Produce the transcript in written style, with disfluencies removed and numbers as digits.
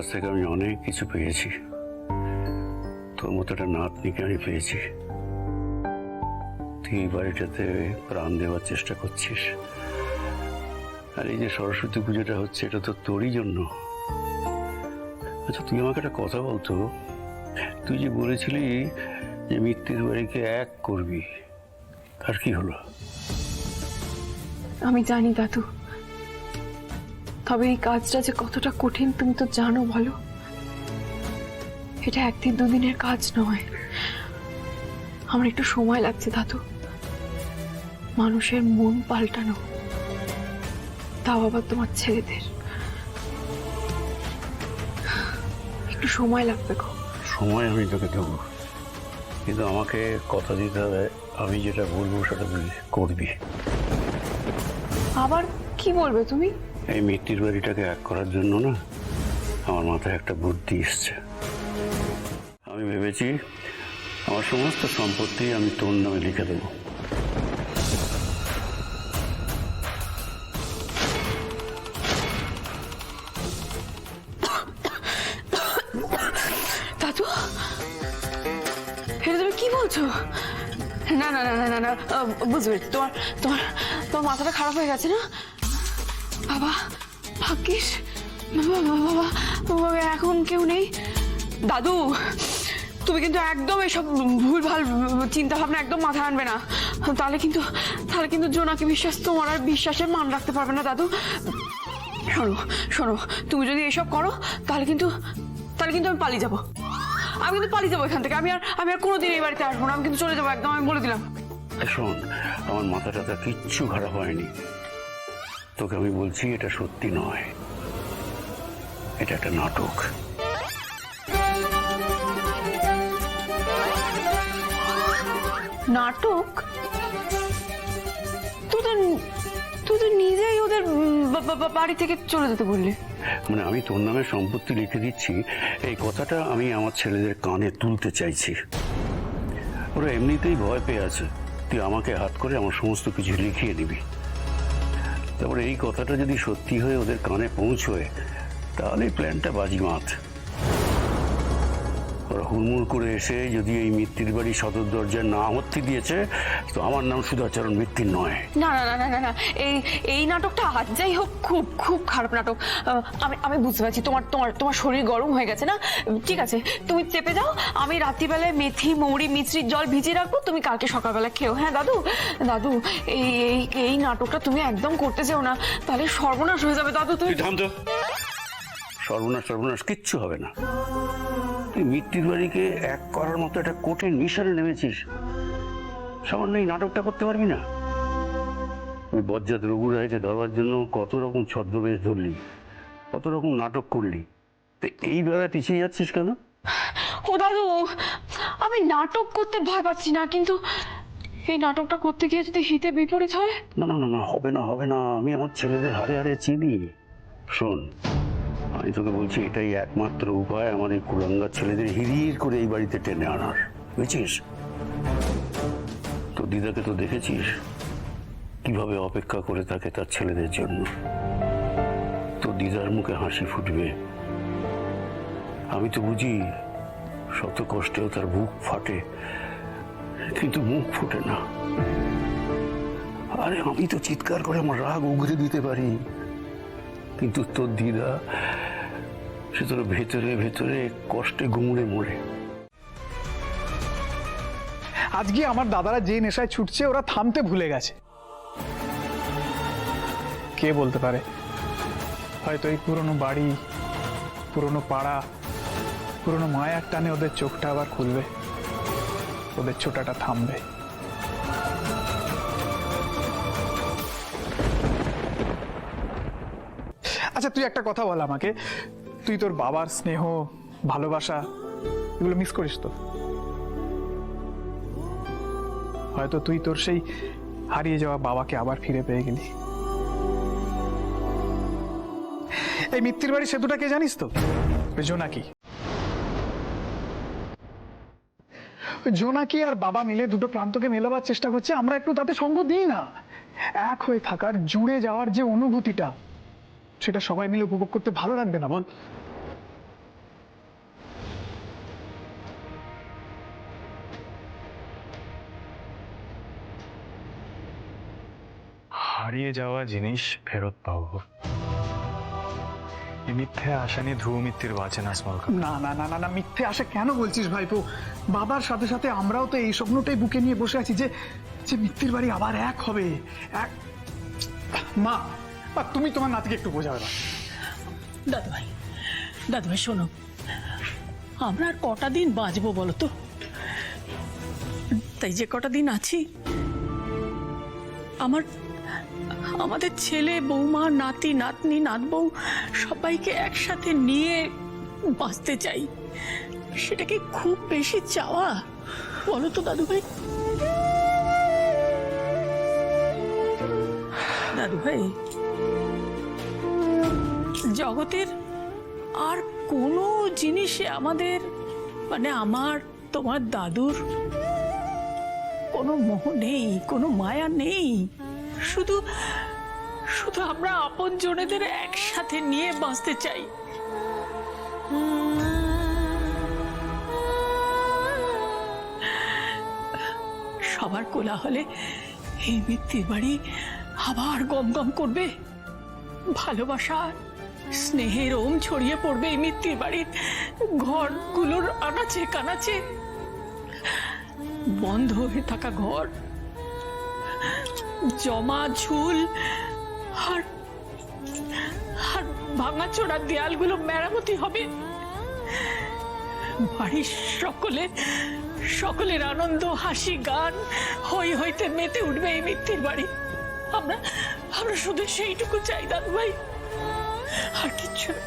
কাছ থেকে আমি অনেক কিছু পেয়েছি। তোর মতো একটা নাতনিকে আমি পেয়েছি। তুই এই বাড়িটাতে প্রাণ দেওয়ার চেষ্টা করছিস। আর এই যে সরস্বতী পুজোটা হচ্ছে, এটা তো তোরই জন্য। আচ্ছা, তুই আমাকে একটা কথা বলতো, তুই যে বলেছিলি যে মিত্তির বাড়িকে এক করবি, আর কি হলো? আমি জানি দাদু, তবে এই কাজটা যে কতটা কঠিন তুমি তো জানো। বলো, এটা একদিন দুদিনের কাজ নয়। আমার একটু সময় লাগছে দাদু, মানুষের মন পাল্টানো, তাও আবার তোমার ছেলেদের। একটু সময় লাগবে গো। সময় আমি তোকে দেবো, কিন্তু আমাকে কথা দিতে হবে, আমি যেটা বলবো সেটা তুই করবি। আবার কি বলবে তুমি? এই মিত্তির বাড়িটাকে এক করার জন্য না, আমার মাথায় একটা বুদ্ধি এসছে। আমি ভেবেছি আমার সমস্ত সম্পত্তি আমি তোর নামে লিখে দেবো। দাদু, এটা তুমি কি বলছো? না না না না না না, বুঝবে, তোমার তোমার তোমার মাথাটা খারাপ হয়ে গেছে না? বাবা, ভাগ্যিস বাবা, বাবা এখন কেউ নেই। দাদু, তুমি কিন্তু একদম এসব ভুলভাল চিন্তা ভাবনা একদম মাথায় আনবে না, তাহলে কিন্তু জোনাকি বিশ্বাস তোমার আর বিশ্বাসের মান রাখতে পারবে না। দাদু শোনো শোনো, তুমি যদি এসব করো তাহলে কিন্তু আমি পালিয়ে যাবো। আমি কিন্তু পালিয়ে যাবো এখান থেকে। আমি আর কোনোদিন এই বাড়িতে আসবো না। আমি কিন্তু চলে যাবো একদম, আমি বলে দিলাম। শোন, আমার মাথাটা কিচ্ছু খারাপ হয়নি। তোকে আমি বলছি, এটা সত্যি নয়, এটা একটা নাটক। নাটক? তুই তো নিজেই ওদের বাড়ি থেকে চলে যেতে বললি। মানে আমি তোর নামে সম্পত্তি লিখে দিচ্ছি, এই কথাটা আমি আমার ছেলেদের কানে তুলতে চাইছি। ওরা এমনিতেই ভয় পেয়ে আছে, তুই আমাকে হাত করে আমার সমস্ত কিছু লিখিয়ে দিবি। তারপরে এই কথাটা যদি সত্যি হয়ে ওদের কানে পৌঁছয়, তাহলে প্ল্যানটা বাজিমাত। ওরা হুড়মুড় করে এসে যদি এই মিত্তির বাড়ি সদর দরজায় না আহ্তি দিয়েছে, তো আমার নাম সুধাচরণ মিত্তির নয়। না না না না না না, এই নাটকটা আজ যাই হোক খুব খুব খারাপ নাটক। আমি বুঝতে পারছি তোমার শরীর গরম হয়ে গেছে না? ঠিক আছে, তুমি চেপে যাও। আমি রাত্রিবেলায় মেথি মৌরি মিশ্রির জল ভিজিয়ে রাখবো, তুমি কালকে সকালবেলা খেও। হ্যাঁ দাদু, দাদু এই নাটকটা তুমি একদম করতে চাও না, তাহলে সর্বনাশ হয়ে যাবে। দাদু তুমি থাম তো। সর্বনাশ কিচ্ছু হবে না। তুই মিত্তির বাড়িকে এক করার মতো একটা কঠিন মিশনে নেমেছিস, সামান্য এই নাটকটা করতে পারবি না? তুই বজ্জাত রঘুরায়কে ধরবার জন্য কত রকম ছদ্মবেশ ধরলি, কত রকম নাটক করলি, তো এই বেলায় পিছিয়ে যাচ্ছিস কেন? ও দাদু, আমি নাটক করতে ভয় পাচ্ছি না, কিন্তু এই নাটকটা করতে গিয়ে যদি হিতে বিপরীত হয়? না না না না, হবে না, আমি আমার ছেলেদের হারে হারে চিনি। শোন, আমি তোকে বলছি, এটাই একমাত্র উপায় আমার এই কুলাঙ্গার ছেলেদের হিরির করে এই বাড়িতে টেনে আনার, বুঝছিস? তো দিদাকে তো দেখেছিস কিভাবে অপেক্ষা করে থাকে তার ছেলেদের জন্য। তো দিদার মুখে হাসি ফুটবে। আমি তো বুঝি শত কষ্টেও তার বুক ফাটে, কিন্তু মুখ ফুটে না। আরে আমি তো চিৎকার করে আমার রাগ উগরে দিতে পারি, কিন্তু তোর দিদা সে তোর ভেতরে ভেতরে কষ্টে গুমড়ে মরে। আজকে আমার দাদারা যে নেশায় ছুটছে, ওরা থামতে ভুলে গেছে। কে বলতে পারে, হয়তো এই পুরনো বাড়ি, পুরনো পাড়া, পুরনো মায়ার টানে ওদের চোখটা আবার খুলবে, ওদের ছোটাটা থামবে। আচ্ছা, তুই একটা কথা বল আমাকে, তুই তোর বাবার স্নেহ, ভালোবাসা এগুলো মিস করিস তো? হয়তো তুই তোর সেই হারিয়ে যাওয়া বাবাকে আবার ফিরে পেয়ে গেলি। এই মিত্তির বাড়ি সেতুটা কে জানিস তো? ওই জোনাকি। জোনাকি আর বাবা মিলে দুটো প্রান্তকে মেলাবার চেষ্টা করছে। আমরা একটু তাতে সঙ্গ দিই না। এক হয়ে থাকার, জুড়ে যাওয়ার যে অনুভূতিটা, সেটা সবাই মিলে উপভোগ করতে ভালো লাগবে না বল? হারিয়ে যাওয়া জিনিস ফেরত পাবো, এই মিথ্যে আশা নিয়ে ধ্রুব মিত্তির বাঁচে না স্মল কাপ। না না না না না, মিথ্যে আশা কেন বলছিস ভাইপো? বাবার সাথে সাথে আমরাও তো এই স্বপ্নটাই বুকে নিয়ে বসে আছি যে যে মিত্তির বাড়ি আবার এক হবে। এক মা, তুমি তোমার নাতিকে একটু বোঝাবে না। দাদু ভাই শোনো, আমরা আর কটা দিন বাঁচবো বলো তো? তাই যে কটা দিন আছি আমাদের ছেলে বৌমা নাতি নাতনি নাতবউ সবাইকে একসাথে নিয়ে বাঁচতে চাই। সেটা কি খুব বেশি চাওয়া বলো তো দাদু ভাই? দাদু ভাই, জগতের আর কোনো জিনিসে আমাদের মানে আমার তোমার দাদুর কোনো মোহ নেই, কোনো মায়া নেই। শুধু শুধু আমরা আপন জনেদের একসাথে নিয়ে বাঁচতে চাই। সবার কোলাহলে এই মিত্তির বাড়ি আবার গম গম করবে, ভালোবাসা স্নেহের ওম ছড়িয়ে পড়বে এই মিত্তির বাড়ির ঘরগুলোর আনাচে কানাচে। বন্ধ হয়ে থাকা ঘর, জমা ঝুল আর আর ভাঙাচোরা দেয়ালগুলো মেরামতি হবে। বাড়ির সকলের আনন্দ হাসি গান হই হইতে মেতে উঠবে এই মিত্তির বাড়ি। আমরা শুধু সেইটুকু চাই দাদু ভাই, আর কিচ্ছু না।